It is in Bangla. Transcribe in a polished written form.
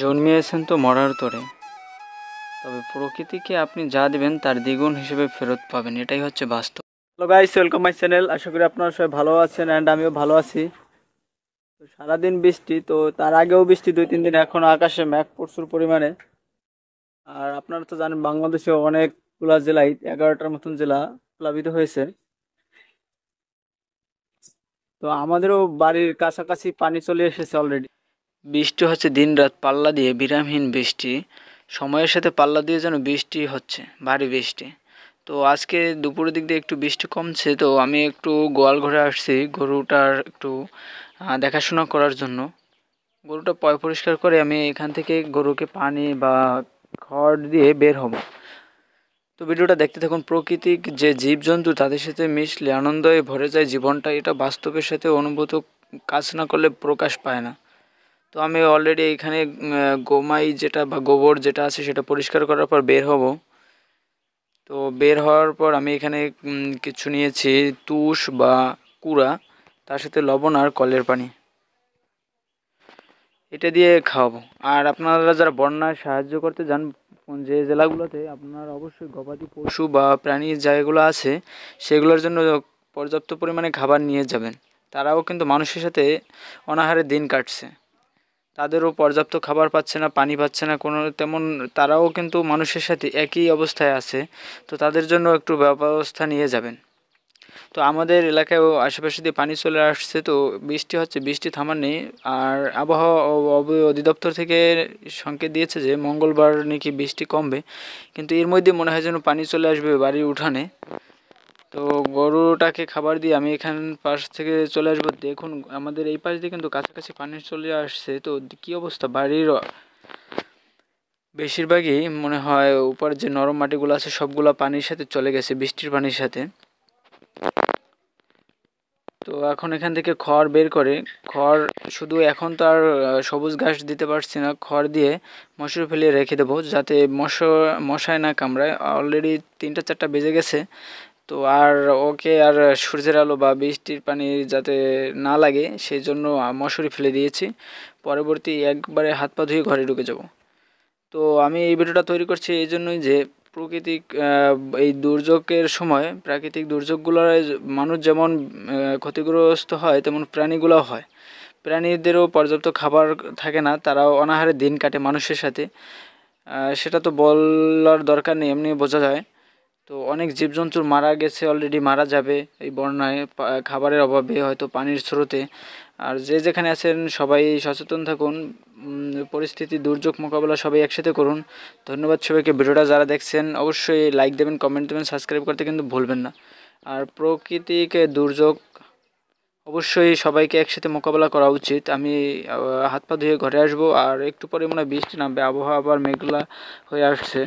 জন্মিয়েছেন তো মরার তরে, তবে প্রকৃতিকে আপনি যা দেবেন তার দ্বিগুণ হিসেবে ফেরত পাবেন, এটাই হচ্ছে বাস্তব। Hello guys, welcome my channel. আশা করি আপনারা সবাই ভালো আছেন অ্যান্ড আমিও ভালো আছি। তো সারাদিন বৃষ্টি, তো তার আগেও বৃষ্টি 2-3 দিন, এখন আকাশে মেঘ প্রচুর পরিমাণে। আর আপনারা তো জানেন বাংলাদেশে অনেকগুলা জেলায় 11টার মতন জেলা প্লাবিত হয়েছে। তো আমাদেরও বাড়ির কাছাকাছি পানি চলে এসেছে অলরেডি। বৃষ্টি হচ্ছে দিন রাত পাল্লা দিয়ে, বিরামহীন বৃষ্টি, সময়ের সাথে পাল্লা দিয়ে যেন বৃষ্টি হচ্ছে, ভারী বৃষ্টি। তো আজকে দুপুরের দিক দিয়ে একটু বৃষ্টি কমছে, তো আমি একটু গোয়াল ঘরে আসছি গরুটার একটু দেখাশোনা করার জন্য। গরুটা পয় পরিষ্কার করে আমি এখান থেকে গরুকে পানি বা খড় দিয়ে বের হব। তো ভিডিওটা দেখতে থাকুন। প্রাকৃতিক যে জীবজন্তু তাদের সাথে মিশলে আনন্দে ভরে যায় জীবনটা, এটা বাস্তবের সাথে অনুভূত, কাজ না করলে প্রকাশ পায় না। তো আমি অলরেডি এখানে গোমাই যেটা বা গোবর যেটা আছে সেটা পরিষ্কার করার পর বের হব। তো বের হওয়ার পর আমি এখানে কিছু নিয়েছি, তুষ বা কুড়া, তার সাথে লবণ আর কলের পানি, এটা দিয়ে খাওয়াবো। আর আপনারা যারা বন্যায় সাহায্য করতে যান যে জেলাগুলোতে, আপনারা অবশ্যই গবাদি পশু বা প্রাণীর জায়গাগুলো আছে সেগুলোর জন্য পর্যাপ্ত পরিমাণে খাবার নিয়ে যাবেন। তারাও কিন্তু মানুষের সাথে অনাহারে দিন কাটছে, তাদেরও পর্যাপ্ত খাবার পাচ্ছে না, পানি পাচ্ছে না কোনো তেমন, তারাও কিন্তু মানুষের সাথে একই অবস্থায় আছে। তো তাদের জন্য একটু ব্যবস্থা নিয়ে যাবেন। তো আমাদের এলাকায়ও আশেপাশে দিয়ে পানি চলে আসছে, তো বৃষ্টি হচ্ছে, বৃষ্টি থামার নেই। আর আবহাওয়া অধিদপ্তর থেকে সংকেত দিয়েছে যে মঙ্গলবার নাকি বৃষ্টি কমবে, কিন্তু এর মধ্যে মনে হয় যেন পানি চলে আসবে বাড়ির উঠানে। তো গরুটাকে খাবার দিয়ে আমি এখান পাশ থেকে চলে আসবো। দেখুন আমাদের এই পাশ দিয়ে কিন্তু কাছাকাছি পানি চলে আসছে, তো কী অবস্থা বাড়ির বেশিরভাগই মনে হয় উপর যে নরম মাটিগুলো আছে সবগুলো পানির সাথে চলে গেছে, বৃষ্টির পানির সাথে। তো এখন এখান থেকে খড় বের করে, খড় শুধু এখন তো আর সবুজ ঘাস দিতে পারছি না, খড় দিয়ে মশারি ফেলিয়ে রেখে দেবো যাতে মশায় না কামড়ায়। অলরেডি 3টা-4টা বেজে গেছে, তো আর ওকে আর সূর্যের আলো বা বৃষ্টির পানি যাতে না লাগে সেই জন্য মশারি ফেলে দিয়েছি। পরবর্তী একবারে হাত পা ধুয়ে ঘরে ঢুকে যাব। তো আমি এই ভিডিওটা তৈরি করছি এই জন্যই যে প্রাকৃতিক এই দুর্যোগের সময় প্রাকৃতিক দুর্যোগগুলোর মানুষ যেমন ক্ষতিগ্রস্ত হয়, তেমন প্রাণীগুলোও হয়। প্রাণীদেরও পর্যাপ্ত খাবার থাকে না, তারাও অনাহারে দিন কাটে মানুষের সাথে। সেটা তো বলার দরকার নেই, এমনি বোঝা যায়। তো অনেক জীবজন্তুর মারা গেছে, অলরেডি মারা যাবে এই বন্যায়, খাবারের অভাবে, হয়তো পানির স্রোতে। আর যে যেখানে আছেন সবাই সচেতন থাকুন, পরিস্থিতি দুর্যোগ মোকাবেলা সবাই একসাথে করুন। ধন্যবাদ সবাইকে। ভিডিওটা যারা দেখছেন অবশ্যই লাইক দেবেন, কমেন্ট দেবেন, সাবস্ক্রাইব করতে কিন্তু ভুলবেন না। আর প্রাকৃতিক দুর্যোগ অবশ্যই সবাইকে একসাথে মোকাবেলা করা উচিত। আমি হাত পা ধুয়ে ঘরে আসবো, আর একটু পরে মনে হয় বৃষ্টি নামবে, আবহাওয়া আবার মেঘলা হয়ে আসছে।